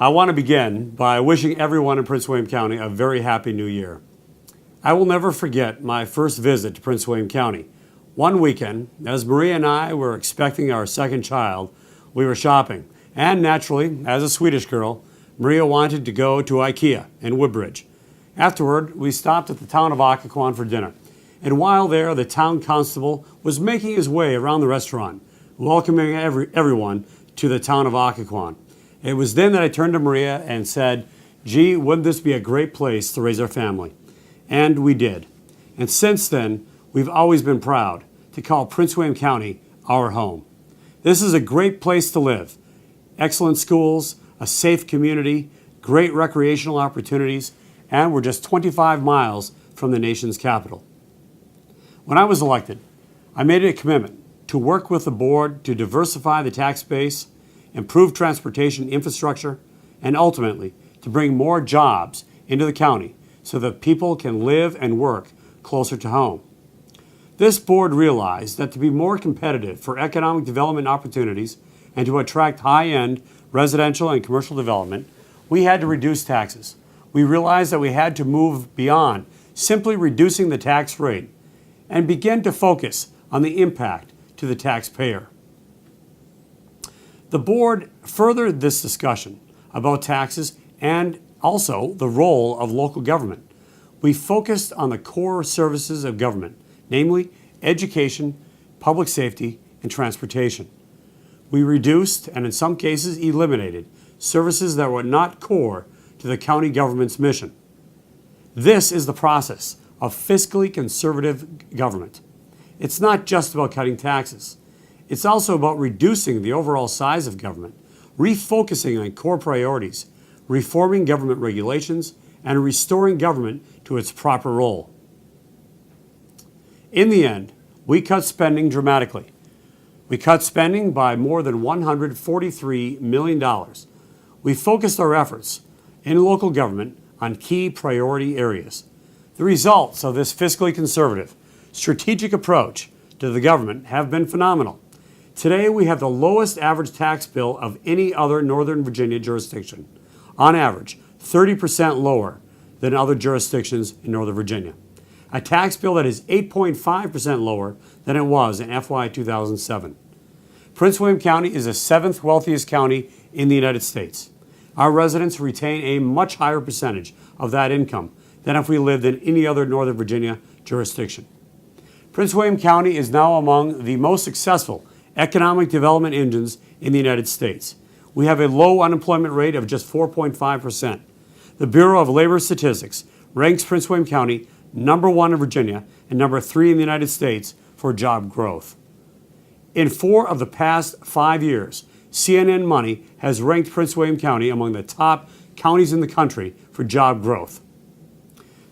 I want to begin by wishing everyone in Prince William County a very happy new year. I will never forget my first visit to Prince William County. One weekend, as Maria and I were expecting our second child, we were shopping. And naturally, as a Swedish girl, Maria wanted to go to IKEA in Woodbridge. Afterward, we stopped at the town of Occoquan for dinner. And while there, the town constable was making his way around the restaurant, welcoming everyone to the town of Occoquan. It was then that I turned to Maria and said, "Gee, wouldn't this be a great place to raise our family?" And we did. And since then, we've always been proud to call Prince William County our home. This is a great place to live. Excellent schools, a safe community, great recreational opportunities, and we're just 25 miles from the nation's capital. When I was elected, I made a commitment to work with the board to diversify the tax base, improve transportation infrastructure, and ultimately to bring more jobs into the county so that people can live and work closer to home. This board realized that to be more competitive for economic development opportunities and to attract high-end residential and commercial development, we had to reduce taxes. We realized that we had to move beyond simply reducing the tax rate and begin to focus on the impact to the taxpayer. The board furthered this discussion about taxes and also the role of local government. We focused on the core services of government, namely education, public safety, and transportation. We reduced and in some cases eliminated services that were not core to the county government's mission. This is the process of fiscally conservative government. It's not just about cutting taxes. It's also about reducing the overall size of government, refocusing on core priorities, reforming government regulations, and restoring government to its proper role. In the end, we cut spending dramatically. We cut spending by more than $143 million. We focused our efforts in local government on key priority areas. The results of this fiscally conservative, strategic approach to the government have been phenomenal. Today, we have the lowest average tax bill of any other Northern Virginia jurisdiction. On average, 30% lower than other jurisdictions in Northern Virginia. A tax bill that is 8.5% lower than it was in FY 2007. Prince William County is the 7th wealthiest county in the United States. Our residents retain a much higher percentage of that income than if we lived in any other Northern Virginia jurisdiction. Prince William County is now among the most successful economic development engines in the United States. We have a low unemployment rate of just 4.5%. The Bureau of Labor Statistics ranks Prince William County number 1 in Virginia and number 3 in the United States for job growth. In 4 of the past 5 years, CNN Money has ranked Prince William County among the top counties in the country for job growth.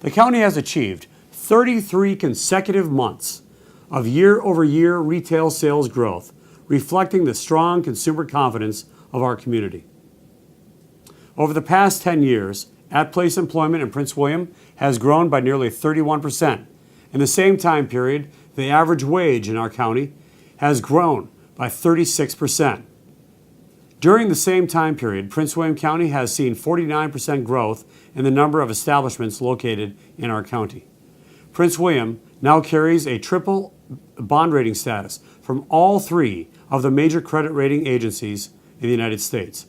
The county has achieved 33 consecutive months of year-over-year retail sales growth, reflecting the strong consumer confidence of our community. Over the past 10 years, at-place employment in Prince William has grown by nearly 31%. In the same time period, the average wage in our county has grown by 36%. During the same time period, Prince William County has seen 49% growth in the number of establishments located in our county. Prince William now carries a triple bond rating status from all 3 of the major credit rating agencies in the United States,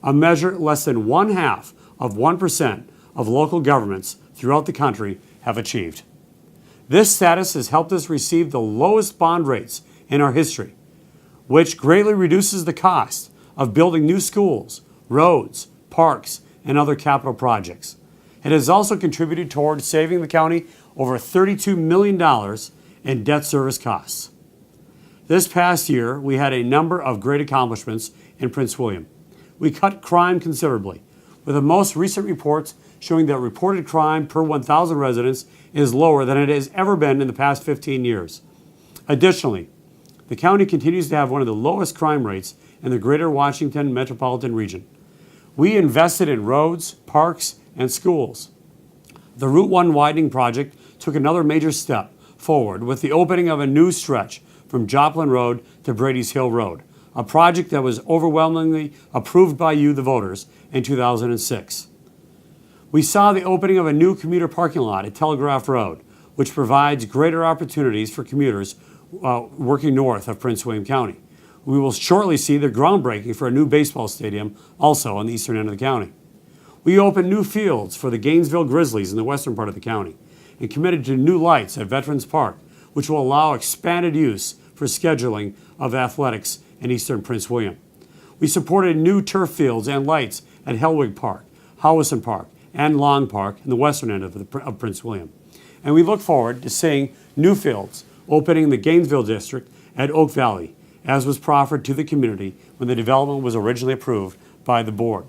a measure less than 0.5% of local governments throughout the country have achieved. This status has helped us receive the lowest bond rates in our history, which greatly reduces the cost of building new schools, roads, parks, and other capital projects. It has also contributed toward saving the county over $32 million in debt service costs. This past year, we had a number of great accomplishments in Prince William. We cut crime considerably, with the most recent reports showing that reported crime per 1,000 residents is lower than it has ever been in the past 15 years. Additionally, the county continues to have one of the lowest crime rates in the greater Washington metropolitan region. We invested in roads, parks, and schools. The Route 1 widening project took another major step forward with the opening of a new stretch from Joplin Road to Brady's Hill Road, a project that was overwhelmingly approved by you, the voters, in 2006. We saw the opening of a new commuter parking lot at Telegraph Road, which provides greater opportunities for commuters working north of Prince William County. We will shortly see the groundbreaking for a new baseball stadium also on the eastern end of the county. We opened new fields for the Gainesville Grizzlies in the western part of the county and committed to new lights at Veterans Park, which will allow expanded use for scheduling of athletics in eastern Prince William. We supported new turf fields and lights at Hellwig Park, Howison Park, and Long Park in the western end of Prince William. And we look forward to seeing new fields opening in the Gainesville district at Oak Valley, as was proffered to the community when the development was originally approved by the board.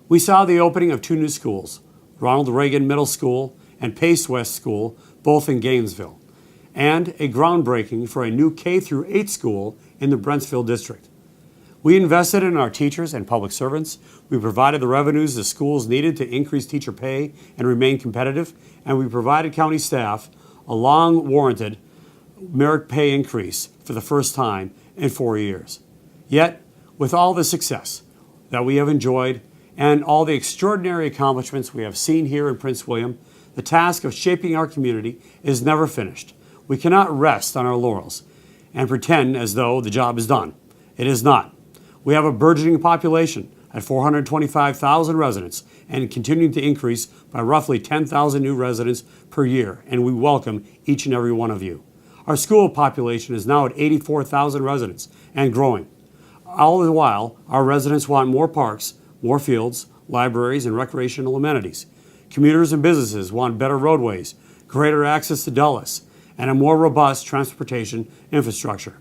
We saw the opening of two new schools, Ronald Reagan Middle School and Pace West School, both in Gainesville, and a groundbreaking for a new K-8 school in the Brentsville district. We invested in our teachers and public servants. We provided the revenues the schools needed to increase teacher pay and remain competitive, and we provided county staff a long-warranted merit pay increase for the first time in 4 years. Yet, with all the success that we have enjoyed and all the extraordinary accomplishments we have seen here in Prince William, the task of shaping our community is never finished. We cannot rest on our laurels and pretend as though the job is done. It is not. We have a burgeoning population at 425,000 residents and continuing to increase by roughly 10,000 new residents per year, and we welcome each and every one of you. Our school population is now at 84,000 residents and growing. All the while, our residents want more parks, more fields, libraries, and recreational amenities. Commuters and businesses want better roadways, greater access to Dulles, and a more robust transportation infrastructure.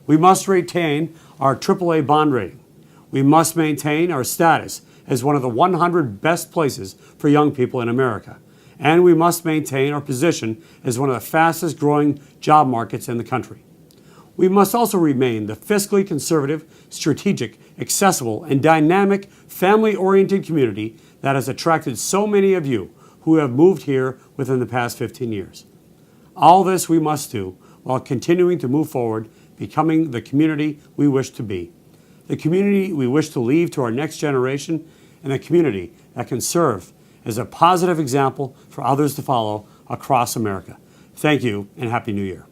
We must retain our AAA bond rating. We must maintain our status as one of the 100 best places for young people in America. And we must maintain our position as one of the fastest growing job markets in the country. We must also remain the fiscally conservative, strategic, accessible, and dynamic, family-oriented community that has attracted so many of you who have moved here within the past 15 years. All this we must do while continuing to move forward, becoming the community we wish to be, the community we wish to leave to our next generation, and a community that can serve as a positive example for others to follow across America. Thank you, and Happy New Year.